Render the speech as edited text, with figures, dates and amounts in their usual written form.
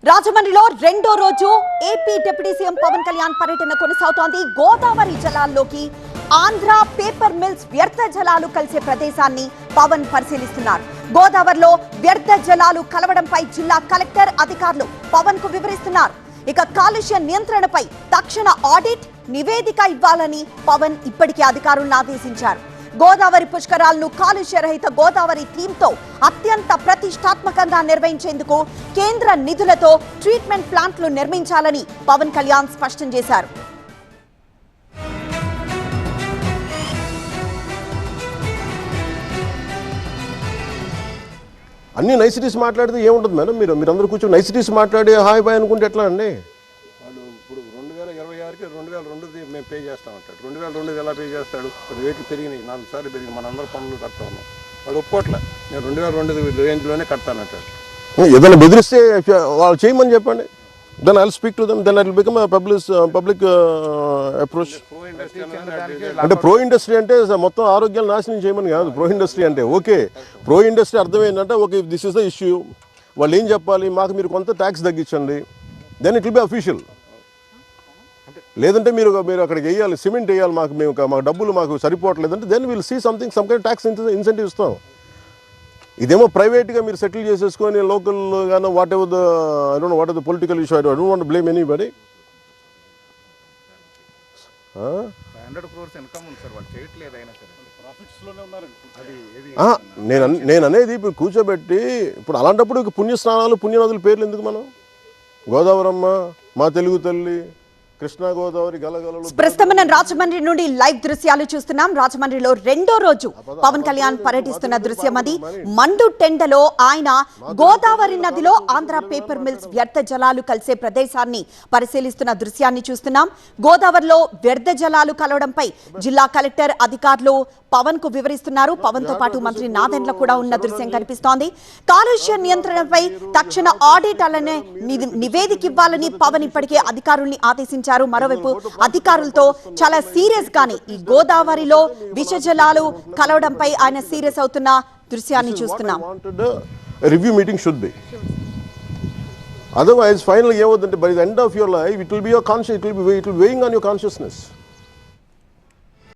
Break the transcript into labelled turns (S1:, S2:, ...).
S1: రాజమండ్రిలో రెండో రోజు AP deputy CM Pawan Kalyan పర్యటన కొనసాగుతోంది. గోదావరి జలాల్లోకి ఆంధ్ర పేపర్ మిల్స్ వ్యర్థ జలాలు కలిసే ప్రదేశాన్ని పవన్ పరిశీలిస్తున్నారు. గోదావరిలో వ్యర్థ జలాలు కలవడంపై జిల్లా కలెక్టర్ అధికారులు పవన్ కు వివరిస్తున్నారు. ఇక కాలుష్య నియంత్రణపై తక్షణ ఆడిట్ నివేదిక ఇవ్వాలని పవన్ ఇప్పటికే అధికారులను ఆదేశించారు. గోదావరి పుష్కరాలను కాలుష్య రహిత గోదావరి థీమ్తో అత్యంత ప్రతిష్టాత్మకంగా నిర్వహించేందుకు కేంద్ర నిధులతో ట్రీట్మెంట్ ప్లాంట్లు నిర్మించాలని పవన్ కళ్యాణ్ స్పష్టం చేశారు.
S2: అన్ని నైసిటీస్ మాట్లాడితే ఏముంటుంది మేడం? మీరందరూ కూర్చొని నైసిటీస్ మాట్లాడి హాయ్ బాయ్ అనుకుంటే ఎట్లా అండి?
S3: వాళ్ళు ఇప్పుడు 2026కి 2002 మేము పే చేస్తామంటాడు. 2002 ఎలా పే చేస్తాడు? రేట్లు పెరిగినాయి, 4 సార్లు పెరిగినాయి. మనందరూ పనులు కడతా ఉన్నాం. వాళ్ళు ఒప్పుకోవట్లే. నేను 2002 రేంజ్లోనే కడతానంటాడు.
S2: ఏదైనా బెదిరిస్తే వాళ్ళు చేయమని చెప్పండి. Then I will speak to them, then I will become public approach. అంటే ప్రో ఇండస్ట్రీ అంటే మొత్తం ఆరోగ్యాలు నాశనం చేయమని కాదు. ప్రో ఇండస్ట్రీ అంటే ఓకే, ప్రో ఇండస్ట్రీ అర్థం ఏంటంటే okay this is the issue, వాళ్ళు ఏం చెప్పాలి, మాకు మీరు కొంత ట్యాక్స్ తగ్గించండి, then it will be official. లేదంటే మీరు అక్కడికి వేయాలి, సిమెంట్ వేయాలి, మాకు డబ్బులు మాకు సరిపోవట్లేదంటే then will see something, some kind tax incentive ఇస్తాం. ఇదేమో ప్రైవేట్గా మీరు సెటిల్ చేసేసుకొని లోకల్గానో whatever the I don't know what are the political issue, I don't want to blame anybody. నేను అనేది ఇప్పుడు కూర్చోబెట్టి ఇప్పుడు అలాంటప్పుడు పుణ్యస్నానాలు పుణ్యనదుల పేర్లు ఎందుకు? మనం గోదావరమ్మ, మా తెలుగు తల్లి, కృష్ణా గోదావరి గలగలలు.
S1: ప్రస్తుతం మనం రాజమండ్రి నుండి లైవ్ దృశ్యాలు చూస్తున్నాం. రాజమండ్రిలో రెండో రోజు పవన్ కళ్యాణ్ పర్యటిస్తున్న దృశ్యం అది. మండు టెండలో ఆయన గోదావరి నదిలో ఆంధ్ర పేపర్ మిల్స్ వ్యర్థ జలాలు కలిసే ప్రదేశాన్ని పరిశీలిస్తున్న దృశ్యాన్ని చూస్తున్నాం. గోదావరిలో వ్యర్థ జలాలు కలవడంపై జిల్లా కలెక్టర్ అధికారులు పవన్ కు వివరిస్తున్నారు. పవన్ తో పాటు మంత్రి నాదెండ్ల కూడా ఉన్న దృశ్యం కనిపిస్తోంది. కాలుష్య నియంత్రణపై తక్షణ ఆడిట్ అలానే నివేదిక ఇవ్వాలని పవన్ ఇప్పటికే అధికారుల్ని ఆదేశించారు. మరోవైపు అధికారులతో చాలా సీరియస్ గానే ఈ గోదావరిలో విష జలాలు కలవడంపై ఆయన సీరియస్ అవుతున్న దృశ్యాన్ని చూస్తున్నాం.
S2: Review meeting should be, otherwise final ఏమవుతుందంటే by the end of your life it will be your conscience, it will be weighing on your consciousness.